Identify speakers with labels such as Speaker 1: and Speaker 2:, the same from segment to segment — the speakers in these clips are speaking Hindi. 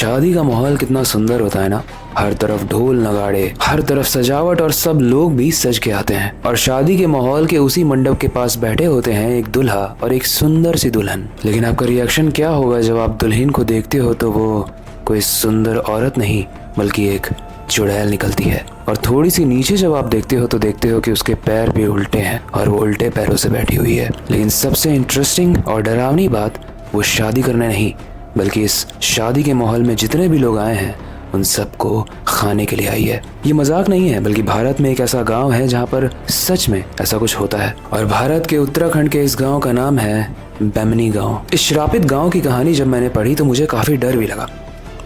Speaker 1: शादी का माहौल कितना सुंदर होता है ना। हर तरफ ढोल नगाड़े, हर तरफ सजावट और सब लोग भी सज के आते हैं। और शादी के माहौल के उसी मंडप के पास बैठे होते हैं एक दूल्हा और एक सुंदर सी दुल्हन। लेकिन आपका रिएक्शन क्या होगा जब आप दुल्हन को देखते हो तो वो कोई सुंदर औरत नहीं बल्कि एक चुड़ैल निकलती है। और थोड़ी सी नीचे जब आप देखते हो कि उसके पैर भी उल्टे हैं और वो उल्टे पैरों से बैठी हुई है। लेकिन सबसे इंटरेस्टिंग और डरावनी बात, वो शादी करने नहीं बल्कि इस शादी के माहौल में जितने भी लोग आए हैं उन सबको खाने के लिए आई है। ये मजाक नहीं है बल्कि भारत में एक ऐसा गांव है जहां पर सच में ऐसा कुछ होता है। और भारत के उत्तराखंड के इस गांव का नाम है बेमनी गांव। इस श्रापित गांव की कहानी जब मैंने पढ़ी तो मुझे काफी डर भी लगा।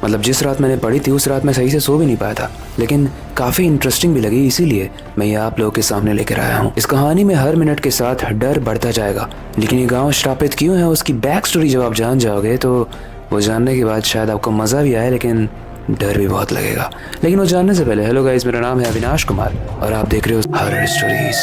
Speaker 1: मतलब जिस रात मैंने पढ़ी थी उस रात मैं सही से सो भी नहीं पाया था, लेकिन काफ़ी इंटरेस्टिंग भी लगी, इसीलिए मैं ये आप लोगों के सामने लेकर आया हूँ। इस कहानी में हर मिनट के साथ डर बढ़ता जाएगा, लेकिन ये गांव श्रापित क्यों है उसकी बैक स्टोरी जब आप जान जाओगे तो वो जानने के बाद शायद आपको मज़ा भी आए लेकिन डर भी बहुत लगेगा। लेकिन वो जानने से पहले, हेलो गाइस, मेरा नाम है अविनाश कुमार और आप देख रहे हो हॉरर स्टोरीज।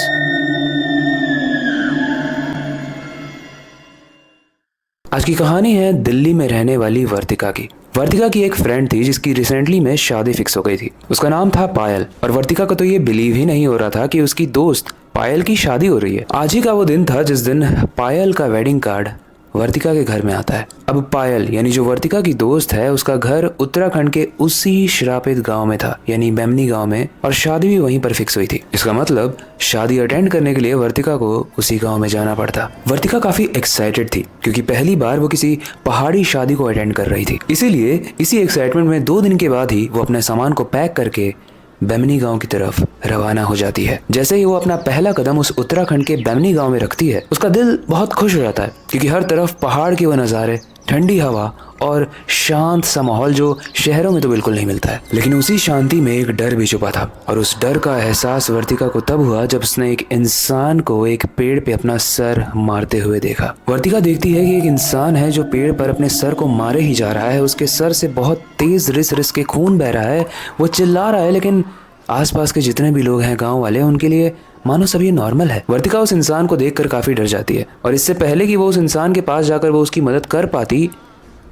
Speaker 1: आज की कहानी है दिल्ली में रहने वाली वर्तिका की। वर्तिका की एक फ्रेंड थी जिसकी रिसेंटली में शादी फिक्स हो गई थी। उसका नाम था पायल और वर्तिका को तो ये बिलीव ही नहीं हो रहा था कि उसकी दोस्त पायल की शादी हो रही है। आज ही का वो दिन था जिस दिन पायल का वेडिंग कार्ड वर्तिका के घर में आता है। अब पायल यानी जो वर्तिका की दोस्त है उसका घर उत्तराखंड के उसी श्रापित गांव में था, यानी बेमनी गांव में, और शादी भी वहीं पर फिक्स हुई थी। इसका मतलब शादी अटेंड करने के लिए वर्तिका को उसी गांव में जाना पड़ता। वर्तिका काफी एक्साइटेड थी क्योंकि पहली बार वो किसी पहाड़ी शादी को अटेंड कर रही थी। इसीलिए इसी एक्साइटमेंट में 2 दिन के बाद ही वो अपने सामान को पैक करके बेमनी गांव की तरफ रवाना हो जाती है। जैसे ही वो अपना पहला कदम उस उत्तराखंड के बेमनी गांव में रखती है उसका दिल बहुत खुश हो जाता है क्योंकि हर तरफ पहाड़ के वो नज़ारे, ठंडी हवा और शांत सा माहौल जो शहरों में तो बिल्कुल नहीं मिलता है। लेकिन उसी शांति में एक डर भी छुपा था और उस डर का एहसास वर्तिका को तब हुआ जब उसने एक इंसान को एक पेड़ पे अपना सर मारते हुए देखा। वर्तिका देखती है कि एक इंसान है जो पेड़ पर अपने सर को मारे ही जा रहा है। उसके सर से बहुत तेज रिस के खून बह रहा है। वो चिल्ला रहा है लेकिन आसपास के जितने भी लोग हैं गांव वाले, उनके लिए मानो सब ये नॉर्मल है। वर्तिका उस इंसान को देखकर काफी डर जाती है और इससे पहले कि वो उस इंसान के पास जाकर वो उसकी मदद कर पाती,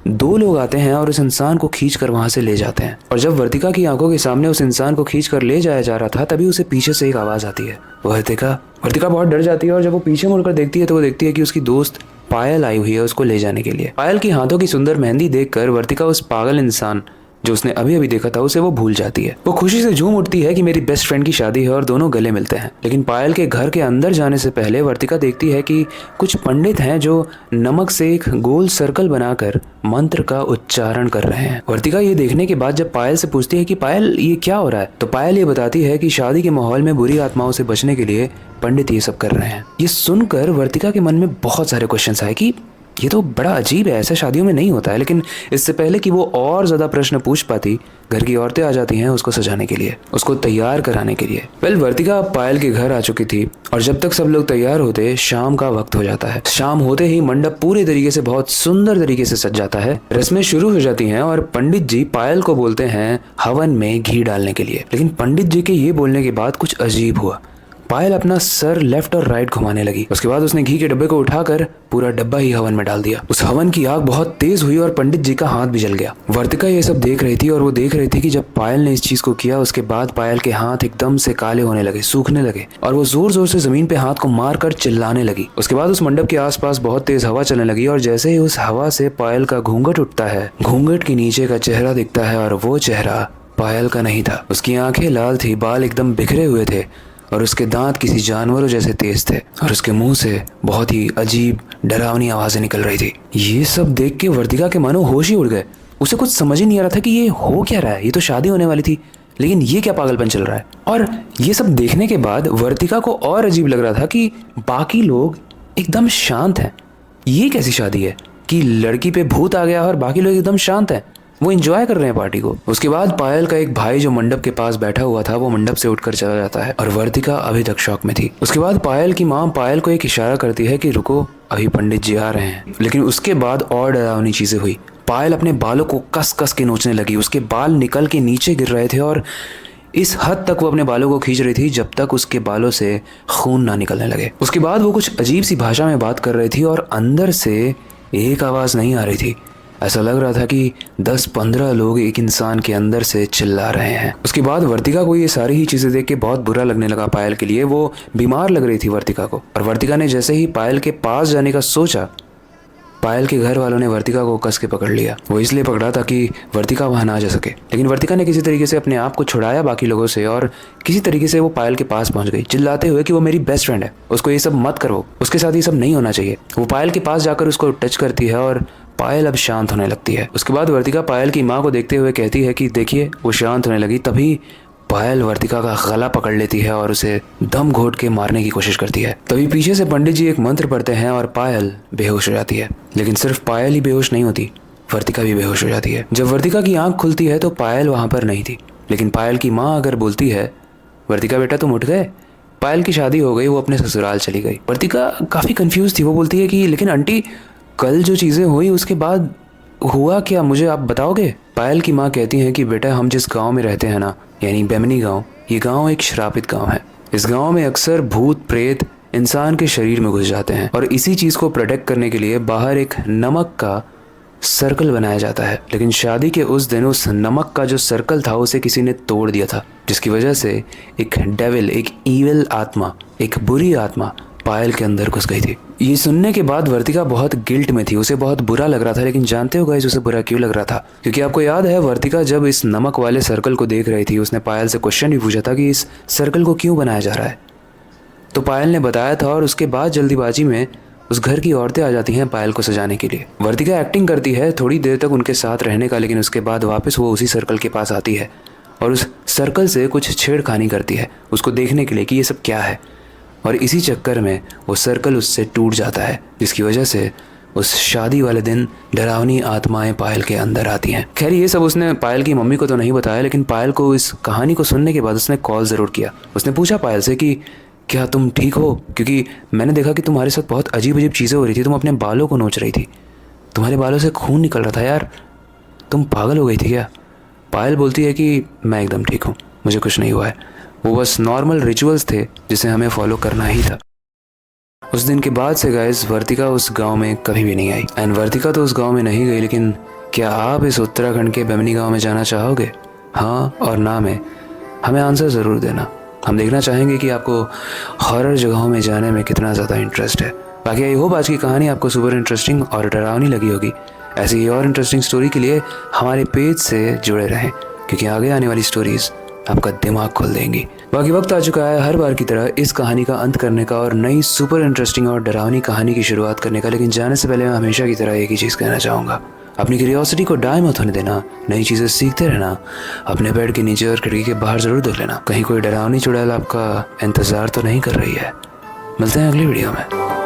Speaker 1: 2 लोग आते हैं और उस इंसान को खींचकर वहां से ले जाते हैं। और जब वर्तिका की आंखों के सामने उस इंसान को खींचकर ले जाया जा रहा था तभी उसे पीछे से एक आवाज आती है। वर्तिका बहुत डर जाती है और जब वो पीछे मुड़कर देखती है तो वो देखती है कि उसकी दोस्त पायल आई हुई है उसको ले जाने के लिए। पायल की हाथों की सुंदर मेहंदी देखकर वर्तिका उस पागल इंसान जो उसने अभी अभी देखा था उसे वो भूल जाती है। वो खुशी से झूम उठती है कि मेरी बेस्ट फ्रेंड की शादी है और दोनों गले मिलते हैं। लेकिन पायल के घर के अंदर जाने से पहले वर्तिका देखती है कि कुछ पंडित हैं जो नमक से एक गोल सर्कल बनाकर मंत्र का उच्चारण कर रहे हैं। वर्तिका ये देखने के बाद जब पायल से पूछती है कि पायल ये क्या हो रहा है, तो पायल ये बताती है कि शादी के माहौल में बुरी आत्माओं से बचने के लिए पंडित ये सब कर रहे हैं। ये सुनकर वर्तिका के मन में बहुत सारे क्वेश्चंस आए कि ये तो बड़ा अजीब है, ऐसा शादियों में नहीं होता है। लेकिन इससे पहले कि वो और ज्यादा प्रश्न पूछ पाती, घर की औरतें आ जाती हैं उसको सजाने के लिए, उसको तैयार कराने के लिए। वर्तिका पायल के घर आ चुकी थी और जब तक सब लोग तैयार होते शाम का वक्त हो जाता है। शाम होते ही मंडप पूरे तरीके से बहुत सुंदर तरीके से सज जाता है। रस्में शुरू हो जाती हैं और पंडित जी पायल को बोलते हैं हवन में घी डालने के लिए। लेकिन पंडित जी के ये बोलने के बाद कुछ अजीब हुआ। पायल अपना सर लेफ्ट और राइट घुमाने लगी। उसके बाद उसने घी के डब्बे को उठाकर पूरा डब्बा ही हवन में डाल दिया। उस हवन की आग बहुत तेज हुई और पंडित जी का हाथ भी जल गया। वर्तिका ये सब देख रही थी और वो देख रही थी कि जब पायल ने इस चीज को किया उसके बाद पायल के हाथ एकदम से काले होने लगे, सूखने लगे और वो जोर जोर से जमीन पे हाथ को मारकर चिल्लाने लगी। उसके बाद उस मंडप के आसपास बहुत तेज हवा चलने लगी और जैसे ही उस हवा से पायल का घूंघट उठता है, घूंघट के नीचे का चेहरा दिखता है और वो चेहरा पायल का नहीं था। उसकी आंखें लाल थी, बाल एकदम बिखरे हुए थे और उसके दांत किसी जानवरों जैसे तेज थे और उसके मुंह से बहुत ही अजीब डरावनी आवाजें निकल रही थी। ये सब देख के वर्तिका के मानो होश ही उड़ गए। उसे कुछ समझ ही नहीं आ रहा था कि ये हो क्या रहा है। ये तो शादी होने वाली थी लेकिन ये क्या पागलपन चल रहा है। और ये सब देखने के बाद वर्तिका को और अजीब लग रहा था कि बाकी लोग एकदम शांत हैं। ये कैसी शादी है कि लड़की पे भूत आ गया और बाकी लोग एकदम शांत हैं, वो एंजॉय कर रहे हैं पार्टी को। उसके बाद पायल का एक भाई जो मंडप के पास बैठा हुआ था वो मंडप से उठकर चला जाता है और वर्तिका अभी तक शॉक में थी। उसके बाद पायल की माँ पायल को एक इशारा करती है कि रुको, अभी पंडित जी आ रहे हैं। लेकिन उसके बाद और डरावनी चीजें हुई। पायल अपने बालों को कस कस के नोचने लगी। उसके बाल निकल के नीचे गिर रहे थे और इस हद तक वो अपने बालों को खींच रही थी जब तक उसके बालों से खून ना निकलने लगे। उसके बाद वो कुछ अजीब सी भाषा में बात कर रही थी और अंदर से एक आवाज नहीं आ रही थी। ऐसा लग रहा था कि 10-15 लोग एक इंसान के अंदर से चिल्ला रहे हैं। उसके बाद वर्तिका को ये सारी ही चीज़ें देख के बहुत बुरा लगने लगा पायल के लिए। वो बीमार लग रही थी वर्तिका को, और वर्तिका ने जैसे ही पायल के पास जाने का सोचा, पायल के घर वालों ने वर्तिका को कस के पकड़ लिया। वो इसलिए पकड़ा ताकि वर्तिका वहां ना जा सके, लेकिन वर्तिका ने किसी तरीके से अपने आप को छुड़ाया बाकी लोगों से और किसी तरीके से वो पायल के पास पहुंच गई, चिल्लाते हुए कि वो मेरी बेस्ट फ्रेंड है, उसको ये सब मत करो, उसके साथ ये सब नहीं होना चाहिए। वो पायल के पास जाकर उसको टच करती है और पायल अब शांत होने लगती है। उसके बाद वर्तिका पायल की माँ को देखते हुए कहती है कि देखिए वो शांत होने लगी। तभी पायल वर्तिका का गला पकड़ लेती है और उसे दम घोट के मारने की कोशिश करती है। तभी पीछे से पंडित जी एक मंत्र पढ़ते हैं और पायल बेहोश हो जाती है। लेकिन सिर्फ पायल ही बेहोश नहीं होती, वर्तिका भी बेहोश हो जाती है। जब वर्तिका की आंख खुलती है तो पायल वहां पर नहीं थी, लेकिन पायल की माँ अगर बोलती है, वर्तिका बेटा तुम उठ गए, पायल की शादी हो गई, वो अपने ससुराल चली गई। वर्तिका काफी कंफ्यूज थी। वो बोलती है कि लेकिन आंटी कल जो चीजें हुई उसके बाद हुआ क्या, मुझे आप बताओगे? पायल की माँ कहती है कि बेटा हम जिस गांव में रहते हैं ना, यानी बेमनी गांव, ये गांव एक श्रापित गांव है। इस गांव में अक्सर भूत प्रेत इंसान के शरीर में घुस जाते हैं, और इसी चीज को प्रोटेक्ट करने के लिए बाहर एक नमक का सर्कल बनाया जाता है। लेकिन शादी के उस दिन उस नमक का जो सर्कल था उसे किसी ने तोड़ दिया था, जिसकी वजह से एक डेविल, एक ईविल आत्मा, एक बुरी आत्मा पायल के अंदर घुस गई थी। ये सुनने के बाद वर्तिका बहुत गिल्ट में थी, उसे बहुत बुरा लग रहा था। लेकिन जानते हो गाइस उसे बुरा क्यों लग रहा था? क्योंकि आपको याद है वर्तिका जब इस नमक वाले सर्कल को देख रही थी, उसने पायल से क्वेश्चन भी पूछा था कि इस सर्कल को क्यों बनाया जा रहा है। तो पायल ने बताया था, और उसके बाद जल्दीबाजी में उस घर की औरतें आ जाती हैं पायल को सजाने के लिए। वर्तिका एक्टिंग करती है थोड़ी देर तक उनके साथ रहने का, लेकिन उसके बाद वापस वो उसी सर्कल के पास आती है और उस सर्कल से कुछ छेड़खानी करती है उसको देखने के लिए कि ये सब क्या है। और इसी चक्कर में वो सर्कल उससे टूट जाता है, जिसकी वजह से उस शादी वाले दिन डरावनी आत्माएं पायल के अंदर आती हैं। खैर ये सब उसने पायल की मम्मी को तो नहीं बताया, लेकिन पायल को इस कहानी को सुनने के बाद उसने कॉल ज़रूर किया। उसने पूछा पायल से कि क्या तुम ठीक हो, क्योंकि मैंने देखा कि तुम्हारे साथ बहुत अजीब अजीब चीज़ें हो रही थी, तुम अपने बालों को नोच रही थी, तुम्हारे बालों से खून निकल रहा था यार, तुम पागल हो गई थी क्या? पायल बोलती है कि मैं एकदम ठीक हूँ, मुझे कुछ नहीं हुआ है, वो बस नॉर्मल रिचुअल्स थे जिसे हमें फॉलो करना ही था। उस दिन के बाद से गाइस वर्तिका उस गांव में कभी भी नहीं आई। एंड वर्तिका तो उस गांव में नहीं गई, लेकिन क्या आप इस उत्तराखंड के बेमनी गांव में जाना चाहोगे? हाँ और ना में हमें आंसर ज़रूर देना। हम देखना चाहेंगे कि आपको हॉरर जगहों में जाने में कितना ज़्यादा इंटरेस्ट है। बाकी आई होप आज की कहानी आपको सुपर इंटरेस्टिंग और डरावनी लगी होगी। ऐसी ही और इंटरेस्टिंग स्टोरी के लिए हमारे पेज से जुड़े रहें, क्योंकि आगे आने वाली स्टोरीज़ आपका दिमाग खोल देंगी। बाकी वक्त आ चुका है हर बार की तरह इस कहानी का अंत करने का और नई सुपर इंटरेस्टिंग और डरावनी कहानी की शुरुआत करने का। लेकिन जाने से पहले मैं हमेशा की तरह एक ही चीज़ कहना चाहूँगा, अपनी क्यूरियोसिटी को डाई मत होने देना, नई चीज़ें सीखते रहना, अपने बेड के नीचे और खिड़की के बाहर ज़रूर देख लेना, कहीं कोई डरावनी चुड़ैल आपका इंतज़ार तो नहीं कर रही है। मिलते हैं अगली वीडियो में।